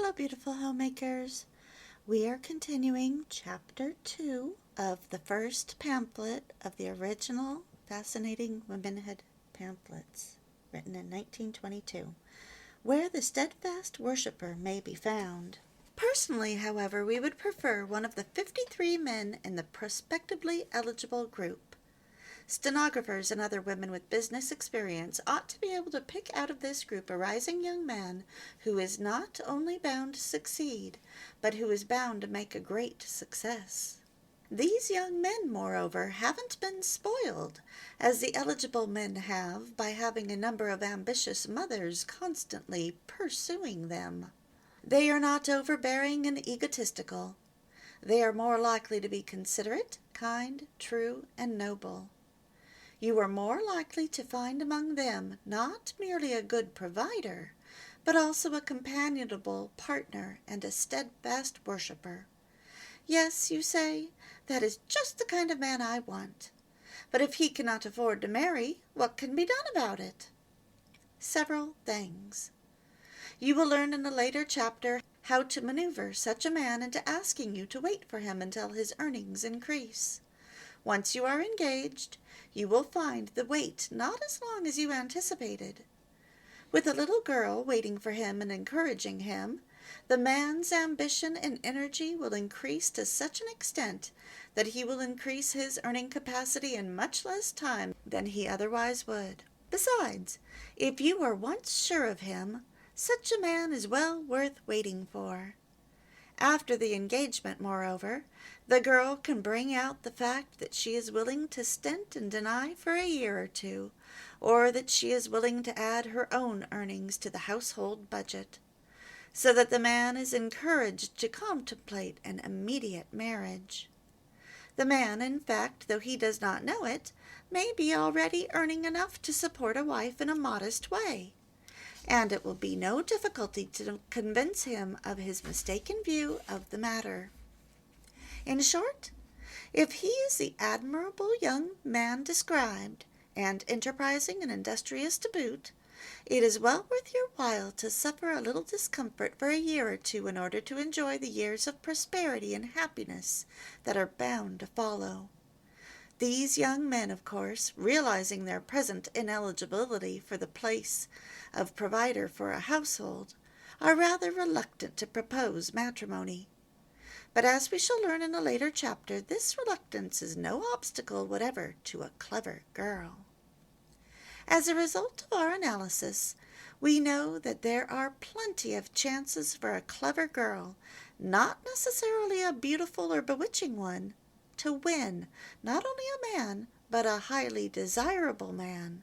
Hello, beautiful homemakers. We are continuing Chapter 2 of the first pamphlet of the original Fascinating Womanhood pamphlets, written in 1922, where the steadfast worshiper may be found. Personally, however, we would prefer one of the 53 men in the prospectively eligible group. Stenographers and other women with business experience ought to be able to pick out of this group a rising young man who is not only bound to succeed, but who is bound to make a great success. These young men, moreover, haven't been spoiled, as the eligible men have, by having a number of ambitious mothers constantly pursuing them. They are not overbearing and egotistical. They are more likely to be considerate, kind, true, and noble. You are more likely to find among them not merely a good provider, but also a companionable partner and a steadfast worshiper. Yes, you say, that is just the kind of man I want. But if he cannot afford to marry, what can be done about it? Several things. You will learn in a later chapter how to maneuver such a man into asking you to wait for him until his earnings increase. Once you are engaged, you will find the wait not as long as you anticipated. With a little girl waiting for him and encouraging him, the man's ambition and energy will increase to such an extent that he will increase his earning capacity in much less time than he otherwise would. Besides, if you are once sure of him, such a man is well worth waiting for. After the engagement, moreover, the girl can bring out the fact that she is willing to stint and deny for a year or two, or that she is willing to add her own earnings to the household budget, so that the man is encouraged to contemplate an immediate marriage. The man, in fact, though he does not know it, may be already earning enough to support a wife in a modest way, and it will be no difficulty to convince him of his mistaken view of the matter. In short, if he is the admirable young man described, and enterprising and industrious to boot, it is well worth your while to suffer a little discomfort for a year or two in order to enjoy the years of prosperity and happiness that are bound to follow. These young men, of course, realizing their present ineligibility for the place of provider for a household, are rather reluctant to propose matrimony. But as we shall learn in a later chapter, this reluctance is no obstacle whatever to a clever girl. As a result of our analysis, we know that there are plenty of chances for a clever girl, not necessarily a beautiful or bewitching one, to win not only a man, but a highly desirable man.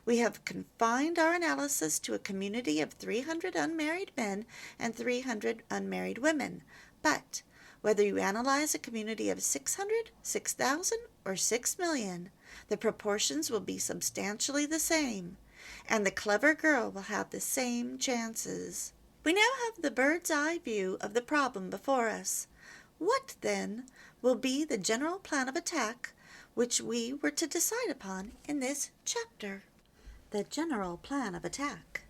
We have confined our analysis to a community of 300 unmarried men and 300 unmarried women, but whether you analyze a community of 600, 6,000, or 6 million, the proportions will be substantially the same, and the clever girl will have the same chances. We now have the bird's-eye view of the problem before us. What, then, will be the general plan of attack which we were to decide upon in this chapter? The general plan of attack.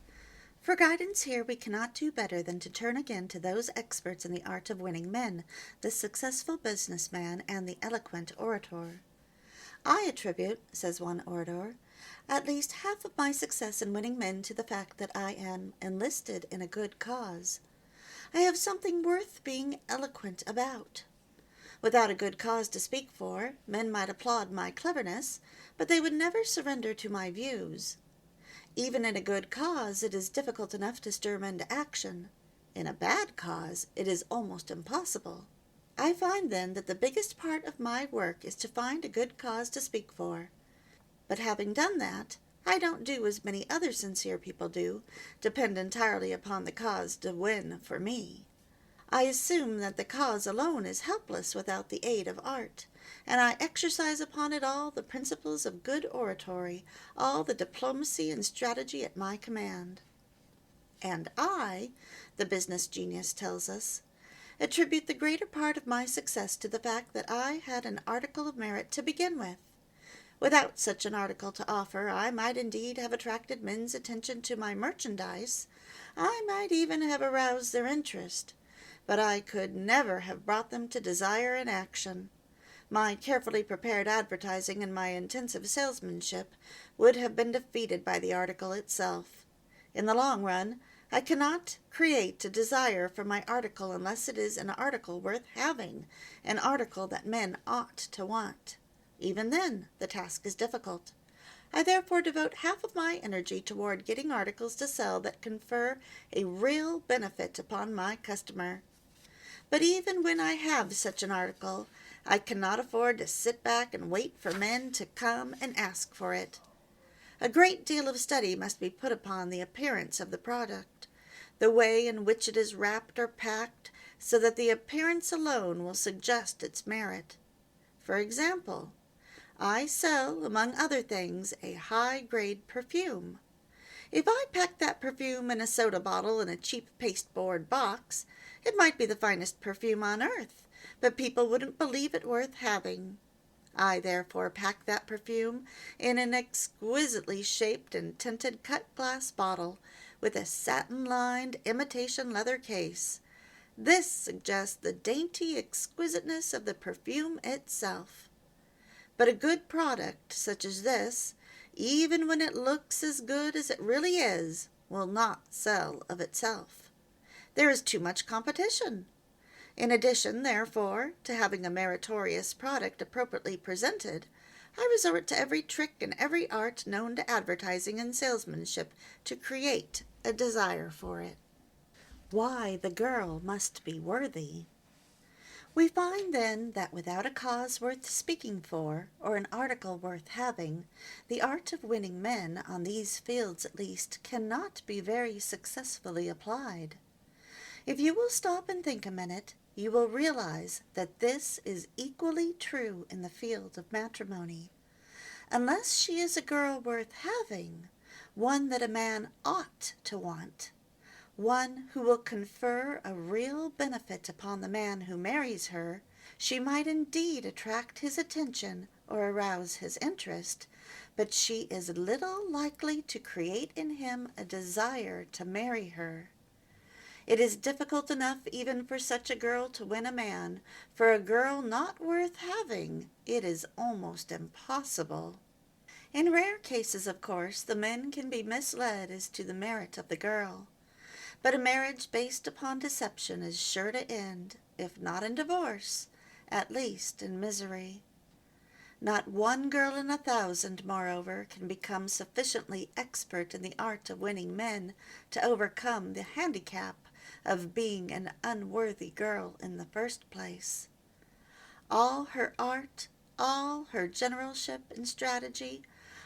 For guidance here we cannot do better than to turn again to those experts in the art of winning men, the successful businessman and the eloquent orator. I attribute, says one orator, at least half of my success in winning men to the fact that I am enlisted in a good cause. I have something worth being eloquent about. Without a good cause to speak for, men might applaud my cleverness, but they would never surrender to my views. Even in a good cause, it is difficult enough to stir men to action. In a bad cause, it is almost impossible. I find, then, that the biggest part of my work is to find a good cause to speak for. But having done that, I don't do as many other sincere people do, depend entirely upon the cause to win for me. I assume that the cause alone is helpless without the aid of art, and I exercise upon it all the principles of good oratory, all the diplomacy and strategy at my command. And I, the business genius tells us, attribute the greater part of my success to the fact that I had an article of merit to begin with. Without such an article to offer, I might indeed have attracted men's attention to my merchandise. I might even have aroused their interest, but I could never have brought them to desire and action. My carefully prepared advertising and my intensive salesmanship would have been defeated by the article itself. In the long run, I cannot create a desire for my article unless it is an article worth having, an article that men ought to want. Even then, the task is difficult. I therefore devote half of my energy toward getting articles to sell that confer a real benefit upon my customer. But even when I have such an article, I cannot afford to sit back and wait for men to come and ask for it. A great deal of study must be put upon the appearance of the product, the way in which it is wrapped or packed, so that the appearance alone will suggest its merit. For example, I sell, among other things, a high-grade perfume. If I packed that perfume in a soda bottle in a cheap pasteboard box, it might be the finest perfume on earth, but people wouldn't believe it worth having. I therefore pack that perfume in an exquisitely shaped and tinted cut-glass bottle with a satin-lined imitation leather case. This suggests the dainty exquisiteness of the perfume itself. But a good product such as this, even when it looks as good as it really is, will not sell of itself. There is too much competition. In addition, therefore, to having a meritorious product appropriately presented, I resort to every trick and every art known to advertising and salesmanship to create a desire for it. Why the girl must be worthy. We find then that without a cause worth speaking for, or an article worth having, the art of winning men, on these fields at least, cannot be very successfully applied. If you will stop and think a minute, you will realize that this is equally true in the field of matrimony. Unless she is a girl worth having, one that a man ought to want, one who will confer a real benefit upon the man who marries her, she might indeed attract his attention or arouse his interest, but she is little likely to create in him a desire to marry her. It is difficult enough even for such a girl to win a man. For a girl not worth having, it is almost impossible. In rare cases, of course, the men can be misled as to the merit of the girl. But a marriage based upon deception is sure to end, if not in divorce, at least in misery. Not one girl in 1,000, moreover, can become sufficiently expert in the art of winning men to overcome the handicap of being an unworthy girl in the first place. All her art, all her generalship and strategy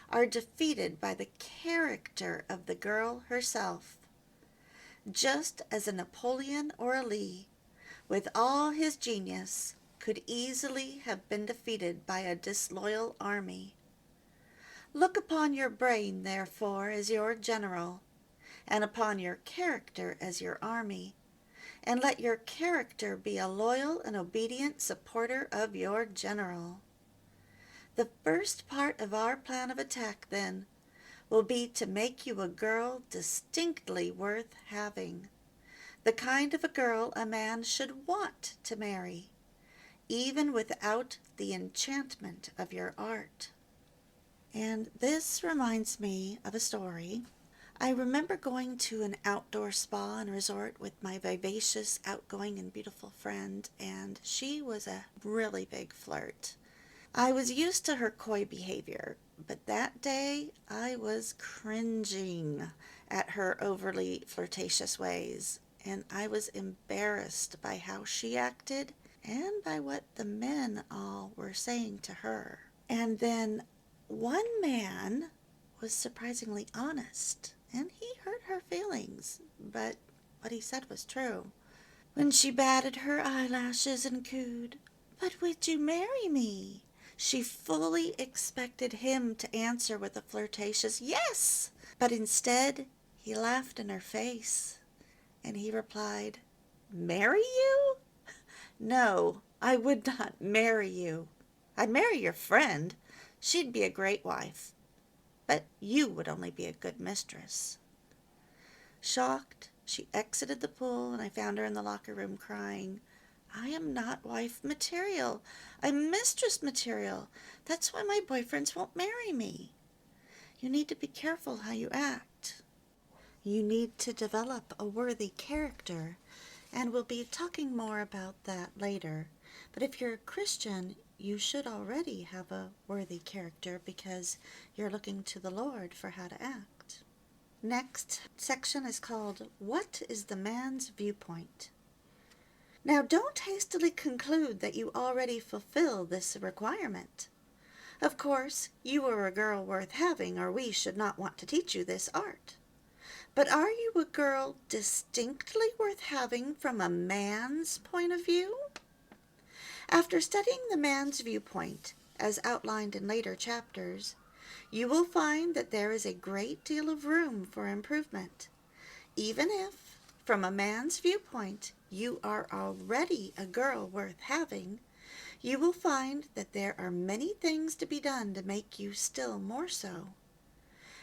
are defeated by the character of the girl herself. Just as a Napoleon or a Lee, with all his genius, could easily have been defeated by a disloyal army. Look upon your brain, therefore, as your general, and upon your character as your army, and let your character be a loyal and obedient supporter of your general. The first part of our plan of attack, then, will be to make you a girl distinctly worth having, the kind of a girl a man should want to marry, even without the enchantment of your art. And this reminds me of a story. I remember going to an outdoor spa and resort with my vivacious, outgoing, and beautiful friend, and she was a really big flirt. I was used to her coy behavior, but that day I was cringing at her overly flirtatious ways, and I was embarrassed by how she acted and by what the men all were saying to her. And then one man was surprisingly honest, and he hurt her feelings, but what he said was true. When she batted her eyelashes and cooed, "But would you marry me?" she fully expected him to answer with a flirtatious "yes," but instead he laughed in her face, and he replied, "Marry you? No, I would not marry you. I'd marry your friend, She'd be a great wife, but you would only be a good mistress." Shocked, she exited the pool, and I found her in the locker room crying, "I am not wife material. I'm mistress material. That's why my boyfriends won't marry me." You need to be careful how you act. You need to develop a worthy character, and we'll be talking more about that later. But if you're a Christian, you should already have a worthy character because you're looking to the Lord for how to act. Next section is called, "What is the Man's Viewpoint?" Now, don't hastily conclude that you already fulfill this requirement. Of course, you are a girl worth having, or we should not want to teach you this art. But are you a girl distinctly worth having from a man's point of view? After studying the man's viewpoint, as outlined in later chapters, you will find that there is a great deal of room for improvement. Even if, from a man's viewpoint, you are already a girl worth having, you will find that there are many things to be done to make you still more so.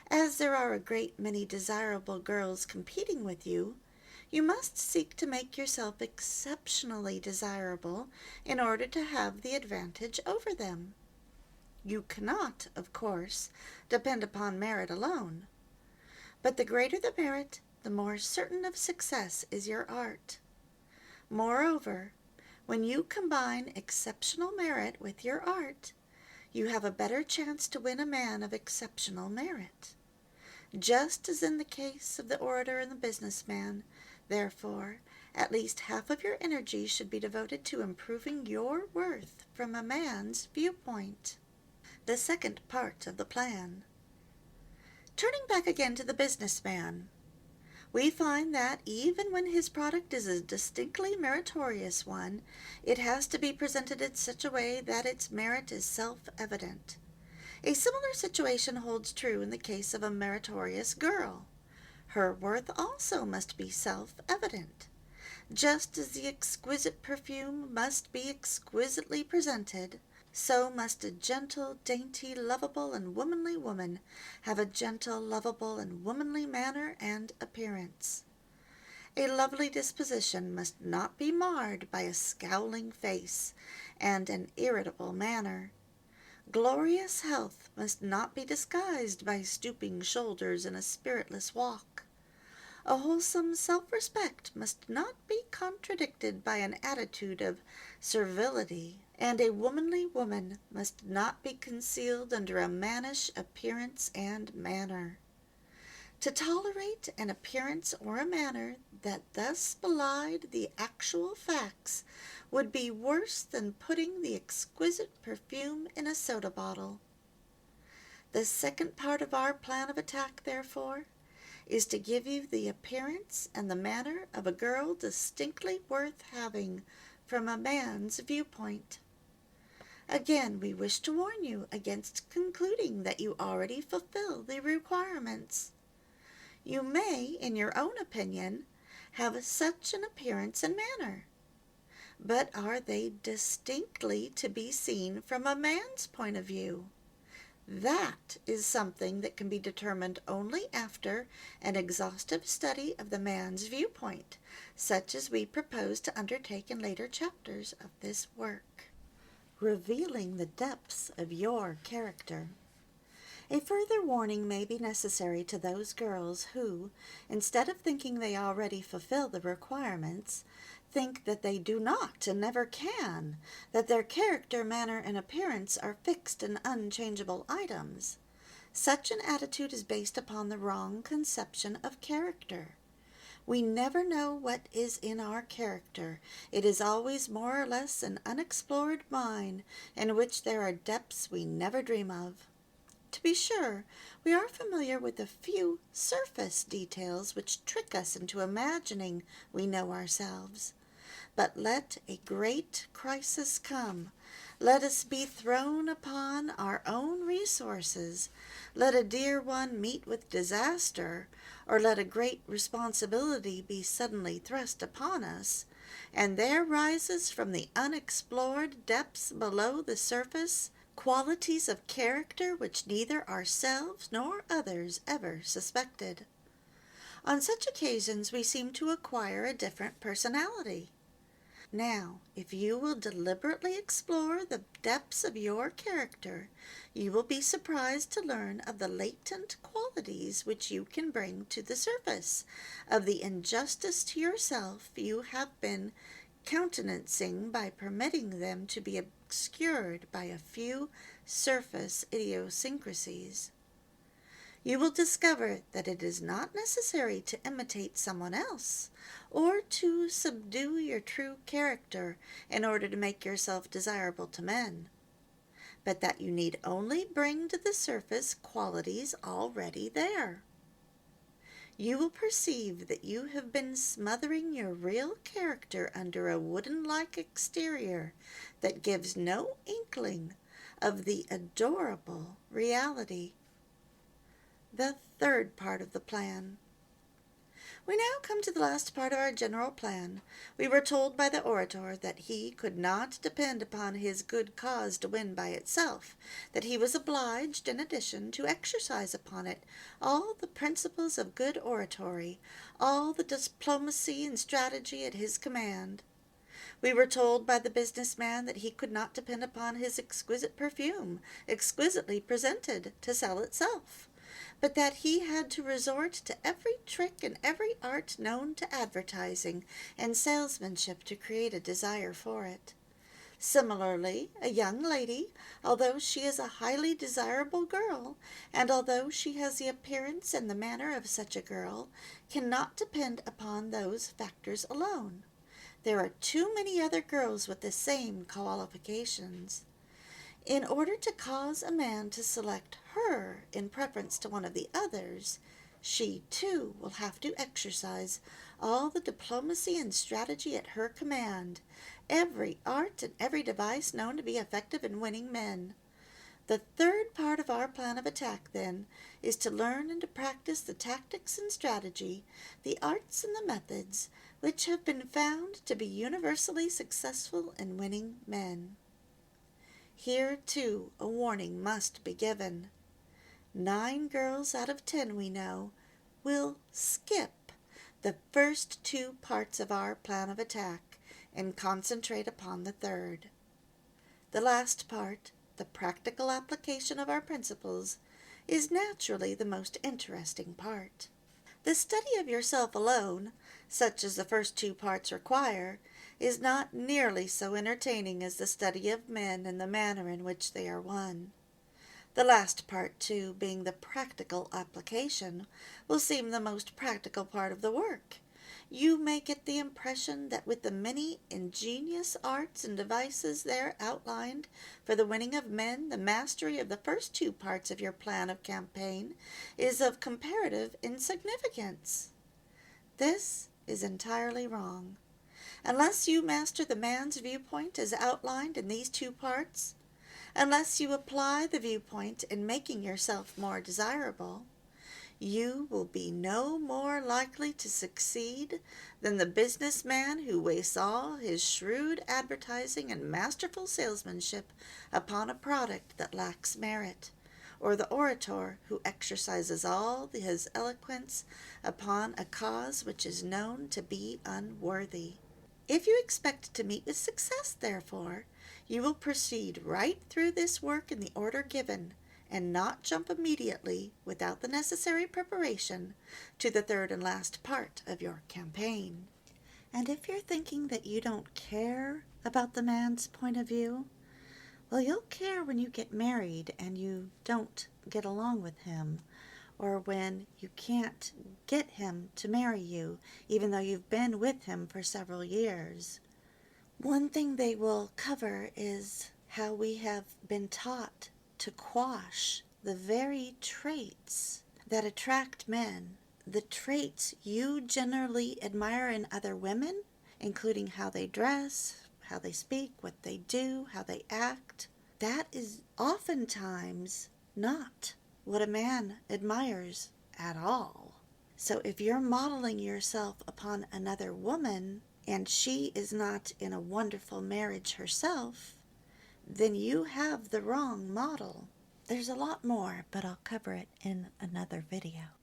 As there are a great many desirable girls competing with you, you must seek to make yourself exceptionally desirable in order to have the advantage over them. You cannot, of course, depend upon merit alone. But the greater the merit, the more certain of success is your art. Moreover, when you combine exceptional merit with your art, you have a better chance to win a man of exceptional merit. Just as in the case of the orator and the businessman, therefore, at least half of your energy should be devoted to improving your worth from a man's viewpoint. The second part of the plan. Turning back again to the businessman, we find that even when his product is a distinctly meritorious one, it has to be presented in such a way that its merit is self-evident. A similar situation holds true in the case of a meritorious girl. Her worth also must be self-evident. Just as the exquisite perfume must be exquisitely presented, so must a gentle, dainty, lovable, and womanly woman have a gentle, lovable, and womanly manner and appearance. A lovely disposition must not be marred by a scowling face and an irritable manner. Glorious health must not be disguised by stooping shoulders and a spiritless walk. A wholesome self-respect must not be contradicted by an attitude of servility, and a womanly woman must not be concealed under a mannish appearance and manner. To tolerate an appearance or a manner that thus belied the actual facts would be worse than putting the exquisite perfume in a soda bottle. The second part of our plan of attack, therefore, is to give you the appearance and the manner of a girl distinctly worth having from a man's viewpoint. Again, we wish to warn you against concluding that you already fulfill the requirements. You may, in your own opinion, have such an appearance and manner, but are they distinctly to be seen from a man's point of view? That is something that can be determined only after an exhaustive study of the man's viewpoint, such as we propose to undertake in later chapters of this work. Revealing the depths of your character. A further warning may be necessary to those girls who, instead of thinking they already fulfill the requirements, think that they do not and never can, that their character, manner, and appearance are fixed and unchangeable items. Such an attitude is based upon the wrong conception of character. We never know what is in our character. It is always more or less an unexplored mine in which there are depths we never dream of. To be sure, we are familiar with a few surface details which trick us into imagining we know ourselves. But let a great crisis come. Let us be thrown upon our own resources. Let a dear one meet with disaster, or let a great responsibility be suddenly thrust upon us, and there rises from the unexplored depths below the surface qualities of character which neither ourselves nor others ever suspected. On such occasions we seem to acquire a different personality. Now, if you will deliberately explore the depths of your character, you will be surprised to learn of the latent qualities which you can bring to the surface, of the injustice to yourself you have been countenancing by permitting them to be obscured by a few surface idiosyncrasies. You will discover that it is not necessary to imitate someone else, or to subdue your true character in order to make yourself desirable to men, but that you need only bring to the surface qualities already there. You will perceive that you have been smothering your real character under a wooden-like exterior that gives no inkling of the adorable reality. The third part of the plan. We now come to the last part of our general plan. We were told by the orator that he could not depend upon his good cause to win by itself, that he was obliged, in addition, to exercise upon it all the principles of good oratory, all the diplomacy and strategy at his command. We were told by the business man that he could not depend upon his exquisite perfume, exquisitely presented, to sell itself, but that he had to resort to every trick and every art known to advertising and salesmanship to create a desire for it. Similarly, a young lady, although she is a highly desirable girl, and although she has the appearance and the manner of such a girl, cannot depend upon those factors alone. There are too many other girls with the same qualifications. In order to cause a man to select her in preference to one of the others, she, too, will have to exercise all the diplomacy and strategy at her command, every art and every device known to be effective in winning men. The third part of our plan of attack, then, is to learn and to practice the tactics and strategy, the arts and the methods, which have been found to be universally successful in winning men. Here, too, a warning must be given. 9 girls out of 10, we know, will skip the first 2 parts of our plan of attack and concentrate upon the third. The last part, the practical application of our principles, is naturally the most interesting part. The study of yourself alone, such as the first 2 parts require, is not nearly so entertaining as the study of men and the manner in which they are won. The last part, too, being the practical application, will seem the most practical part of the work. You may get the impression that with the many ingenious arts and devices there outlined for the winning of men, the mastery of the first 2 parts of your plan of campaign is of comparative insignificance. This is entirely wrong. Unless you master the man's viewpoint as outlined in these 2 parts, unless you apply the viewpoint in making yourself more desirable, you will be no more likely to succeed than the businessman who wastes all his shrewd advertising and masterful salesmanship upon a product that lacks merit, or the orator who exercises all his eloquence upon a cause which is known to be unworthy. If you expect to meet with success, therefore, you will proceed right through this work in the order given, and not jump immediately, without the necessary preparation, to the third and last part of your campaign. And if you're thinking that you don't care about the man's point of view, well, you'll care when you get married and you don't get along with him, or when you can't get him to marry you, even though you've been with him for several years. One thing they will cover is how we have been taught to quash the very traits that attract men, the traits you generally admire in other women, including how they dress, how they speak, what they do, how they act. That is oftentimes not what a man admires at all. So if you're modeling yourself upon another woman, and she is not in a wonderful marriage herself, then you have the wrong model. There's a lot more, but I'll cover it in another video.